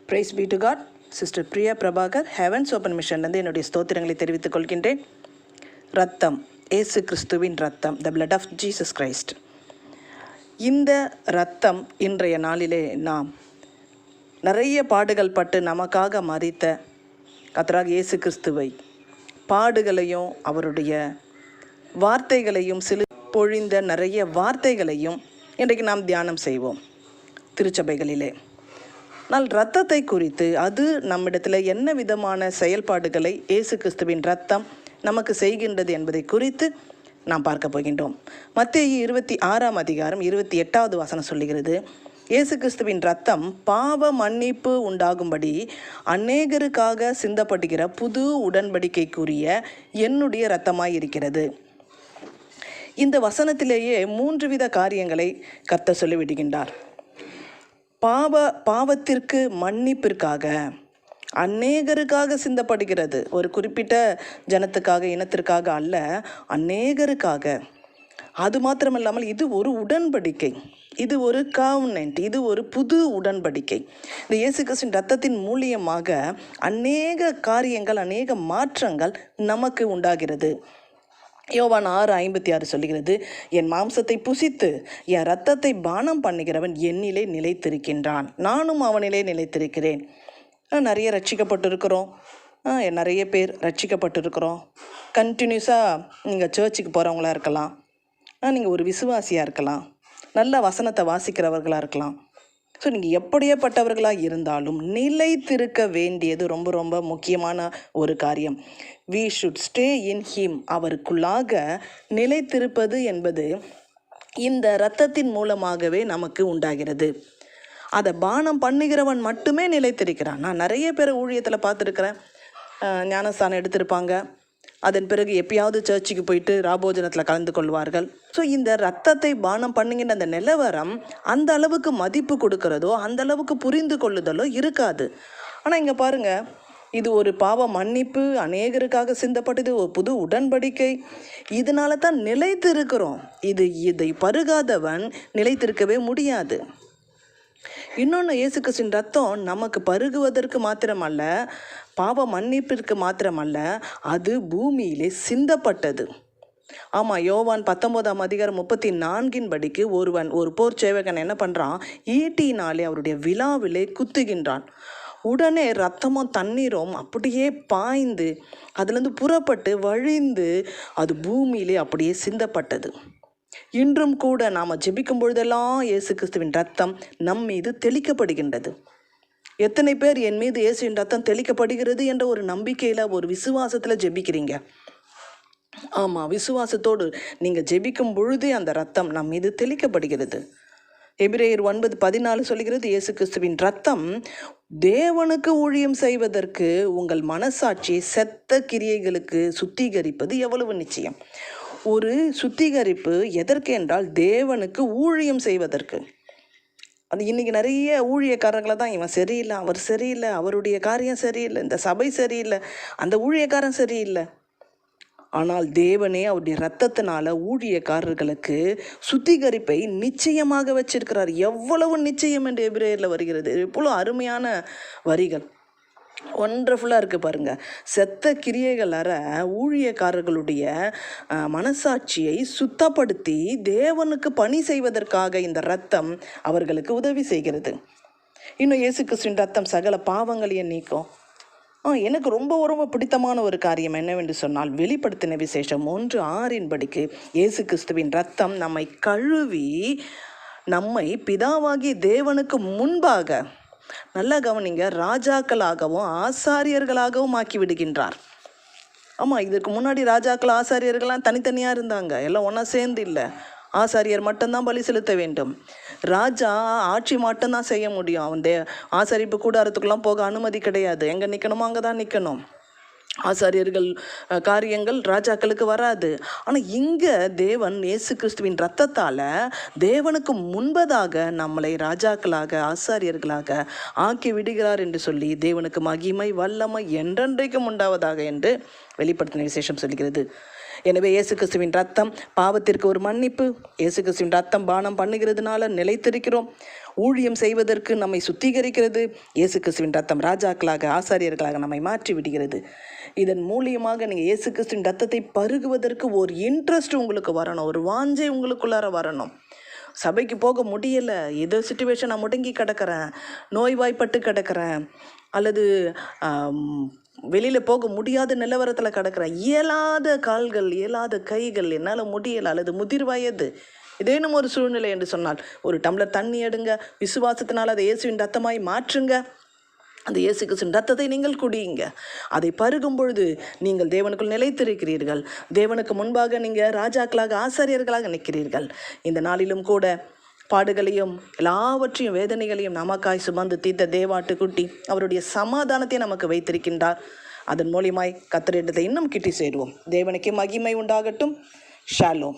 Price be to God. Sister Priya Prabhakar heavens open மிஷன்லேருந்து என்னுடைய ஸ்தோத்திரங்களை தெரிவித்துக் கொள்கின்றேன். ரத்தம், ஏசு கிறிஸ்துவின் ரத்தம், the blood of Jesus Christ. இந்த ரத்தம் இன்றைய நாளிலே நாம் நிறைய பாடுகள் பட்டு நமக்காக மரித்த கர்த்தராகிய இயேசு கிறிஸ்துவை பாடுகளையும் அவருடைய வார்த்தைகளையும் பொழிந்த நிறைய வார்த்தைகளையும் இன்றைக்கு நாம் தியானம் செய்வோம் திருச்சபைகளிலே. ஆனால் இரத்தத்தை குறித்து அது நம்மிடத்தில் என்ன விதமான செயல்பாடுகளை இயேசு கிறிஸ்துவின் இரத்தம் நமக்கு செய்கின்றது என்பதை குறித்து நாம் பார்க்க போகின்றோம். மத்தேயு 26ஆம் அதிகாரம் 28வது வசனம் சொல்லுகிறது, இயேசு கிறிஸ்துவின் இரத்தம் பாவ மன்னிப்பு உண்டாகும்படி அநேகருக்காக சிந்தப்படுகிற புது உடன்படிக்கைக்குரிய என்னுடைய இரத்தமாய் இருக்கிறது. இந்த வசனத்திலேயே 3 வித காரியங்களை கர்த்தர் சொல்லிவிடுகின்றார். பாவத்திற்கு மன்னிப்பிற்காக அநேகருக்காக சிந்தப்படுகிறது. ஒரு குறிப்பிட்ட ஜனத்துக்காக, இனத்திற்காக அல்ல, அநேகருக்காக. அது மாத்திரமல்லாமல் இது ஒரு உடன்படிக்கை, இது ஒரு காவனன்ட், இது ஒரு புது உடன்படிக்கை. இந்த இயேசு கிறிஸ்துவின் இரத்தத்தின் மூலியமாக அநேக காரியங்கள், அநேக மாற்றங்கள் நமக்கு உண்டாகிறது. யோவான் 6:56 சொல்லுகிறது, என் மாம்சத்தை புசித்து என் இரத்தத்தை பானம் பண்ணுகிறவன் என்னிலே நிலைத்திருக்கின்றான், நானும் அவனிலே நிலைத்திருக்கிறேன். நிறைய ரட்சிக்கப்பட்டிருக்கிறோம், நிறைய பேர் ரட்சிக்கப்பட்டிருக்கிறோம். கண்டினியூஸாக நீங்கள் சர்ச்சுக்கு போகிறவங்களா இருக்கலாம், நீங்கள் ஒரு விசுவாசியாக இருக்கலாம், நல்ல வசனத்தை வாசிக்கிறவர்களாக இருக்கலாம். ஸோ நீங்கள் எப்படியேப்பட்டவர்களாக இருந்தாலும் நிலைத்திருக்க வேண்டியது ரொம்ப ரொம்ப முக்கியமான ஒரு காரியம். We should stay in him. அவருக்குள்ளாக நிலைத்திருப்பது என்பது இந்த இரத்தத்தின் மூலமாகவே நமக்கு உண்டாகிறது. அதை பானம் பண்ணுகிறவன் மட்டுமே நிலைத்திருக்கிறான். நான் நிறைய பேர் ஊழியத்தில் பார்த்துருக்கிறேன், ஞானஸ்தானம் எடுத்திருப்பாங்க, அதன் பிறகு எப்பயாவது சர்ச்சுக்கு போயிட்டு ராபோஜனத்தில் கலந்து கொள்வார்கள். ஸோ இந்த ரத்தத்தை பானம் பண்ணுங்கிற அந்த நிலவரம் அந்த அளவுக்கு மதிப்பு கொடுக்கறதோ, அந்த அளவுக்கு புரிந்து கொள்ளுதலோ இருக்காது. ஆனால் இங்கே பாருங்கள், இது ஒரு பாவ மன்னிப்பு, அநேகருக்காக சிந்தப்பட்டது, ஒரு புது உடன்படிக்கை. இதனால தான் நிலைத்திருக்கிறோம். இதை பருகாதவன் நிலைத்திருக்கவே முடியாது. இன்னொன்று, இயேசு கிறிஸ்துவின் ரத்தம் நமக்கு பருகுவதற்கு மாத்திரமல்ல, பாவ மன்னிப்பிற்கு மாத்திரமல்ல, அது பூமியிலே சிந்தப்பட்டது. ஆமாம், யோவான் 19ஆம் அதிகாரம் 34 படிக்கு ஒரு போர் சேவகன் என்ன பண்ணுறான், ஈட்டினாலே அவருடைய விலாவிலே குத்துகின்றான். உடனே ரத்தமும் தண்ணீரும் அப்படியே பாய்ந்து அதுலேருந்து புறப்பட்டு வழிந்து அது பூமியிலே அப்படியே சிந்தப்பட்டது. இன்றும் கூட நாம் ஜெபிக்கும் பொழுதெல்லாம் இயேசு கிறிஸ்துவின் ரத்தம் நம் மீது தெளிக்கப்படுகின்றது. எத்தனை பேர் என் மீது இயேசுவின் ரத்தம் தெளிக்கப்படுகிறது என்ற ஒரு நம்பிக்கையில், ஒரு விசுவாசத்தில் ஜெபிக்கிறீங்க? ஆமாம், விசுவாசத்தோடு நீங்கள் ஜெபிக்கும் பொழுதே அந்த ரத்தம் நம் மீது தெளிக்கப்படுகிறது. எபிரேயர் 9:14 சொல்கிறது, இயேசு கிறிஸ்துவின் ரத்தம் தேவனுக்கு ஊழியம் செய்வதற்கு உங்கள் மனசாட்சியை செத்த கிரியைகளுக்கு சுத்திகரிப்பது எவ்வளவு நிச்சயம். ஒரு சுத்திகரிப்பு எதற்கு என்றால் தேவனுக்கு ஊழியம் செய்வதற்கு. அது இன்றைக்கி நிறைய ஊழியக்காரர்களை தான், இவன் சரியில்லை, அவர் சரியில்லை, அவருடைய காரியம் சரியில்லை, இந்த சபை சரியில்லை, அந்த ஊழியக்காரன் சரியில்லை. ஆனால் தேவனே அவருடைய இரத்தத்தினால ஊழியக்காரர்களுக்கு சுத்திகரிப்பை நிச்சயமாக வச்சிருக்கிறார். எவ்வளவு நிச்சயம் என்று எபிரேயரில் வருகிறது. இவ்வளோ அருமையான வரிகள், ஒண்டர்ஃபுல்லாக இருக்குது பாருங்கள். செத்த கிரியைகள் அற ஊழியக்காரர்களுடைய மனசாட்சியை சுத்தப்படுத்தி தேவனுக்கு பணி செய்வதற்காக இந்த இரத்தம் அவர்களுக்கு உதவி செய்கிறது. இன்னும் இயேசு கிறிஸ்துவின் இரத்தம் சகல பாவங்களையும் நீக்கும். எனக்கு ரொம்ப ரொம்ப பிடித்தமான ஒரு காரியம் என்னவென்று சொன்னால், வெளிப்படுத்தின விசேஷம் 1:6 படிக்கு இயேசு கிறிஸ்துவின் இரத்தம் நம்மை கழுவி நம்மை பிதாவாகி தேவனுக்கு முன்பாக, நல்லா கவனிங்க, ராஜாக்களாகவும் ஆசாரியர்களாகவும் ஆக்கி விடுகின்றார். ஆமாம், இதற்கு முன்னாடி ராஜாக்கள் ஆசாரியர்கள்லாம் தனித்தனியாக இருந்தாங்க, எல்லாம் ஒன்றா சேர்ந்து இல்லை. ஆசாரியர் மட்டும்தான் பலி செலுத்த வேண்டும். ராஜா ஆட்சி மட்டும்தான் செய்ய முடியும். அவன் ஆசாரிப்பு கூடாரத்துக்குலாம் போக அனுமதி கிடையாது. எங்கே நிற்கணுமோ அங்கே தான் நிற்கணும். ஆசாரியர்கள் காரியங்கள் ராஜாக்களுக்கு வராது. ஆனால் இங்கே தேவன் இயேசு கிறிஸ்துவின் இரத்தத்தால் தேவனுக்கு முன்பதாக நம்மளை ராஜாக்களாக, ஆசாரியர்களாக ஆக்கி விடுகிறார் என்று சொல்லி, தேவனுக்கு மகிமை வல்லமை என்றென்றைக்கும் உண்டாவதாக என்று வெளிப்படுத்தின விசேஷம் சொல்கிறது. எனவே இயேசு கிறிஸ்துவின் ரத்தம் பாவத்திற்கு ஒரு மன்னிப்பு. இயேசு கிறிஸ்துவின் ரத்தம் பானம் பண்ணுகிறதுனால நிலைத்திருக்கிறோம். ஊழியம் செய்வதற்கு நம்மை சுத்திகரிக்கிறது. இயேசு கிறிஸ்துவின் ரத்தம் ராஜாக்களாக ஆசாரியர்களாக நம்மை மாற்றி விடுகிறது. இதன் மூலியமாக நீங்கள் இயேசு கிறிஸ்துவின் ரத்தத்தை பருகுவதற்கு ஒரு இன்ட்ரெஸ்ட் உங்களுக்கு வரணும், ஒரு வாஞ்சை உங்களுக்குள்ளார வரணும். சபைக்கு போக முடியலை, ஏதோ சுச்சுவேஷன், நான் முடங்கி கிடக்கிறேன், நோய்வாய்ப்பட்டு கிடக்கிறேன், அல்லது வெளியில் போக முடியாத நிலவரத்தில் கிடக்கிறேன், இயலாத கால்கள் இயலாத கைகள், என்னால் முடியலை, அல்லது முதிர் வயது, இதேனும் ஒரு சூழ்நிலை என்று சொன்னால் ஒரு டம்ளர் தண்ணி எடுங்க, விசுவாசத்தினால் அதை இயேசுவின் ரத்தமாய் மாற்றுங்க. அந்த இயேசு கிறிஸ்துவின் ரத்தத்தை நீங்கள் குடியுங்க. அதை பருகும் பொழுது நீங்கள் தேவனுக்குள் நிலைத்திருக்கிறீர்கள். தேவனுக்கு முன்பாக நீங்கள் ராஜாக்களாக ஆசாரியர்களாக நிற்கிறீர்கள். இந்த நாளிலும் கூட பாடுகளையும் எல்லாவற்றையும் வேதனைகளையும் நமக்காய் சுமந்து தீர்த்த தேவாட்டுக்குட்டி அவருடைய சமாதானத்தை நமக்கு வைத்திருக்கின்றார். அதன் மூலியமாய் கர்த்தரிடத்தை இன்னும் கிட்டி சேருவோம். தேவனுக்கு மகிமை உண்டாகட்டும். ஷாலோம்.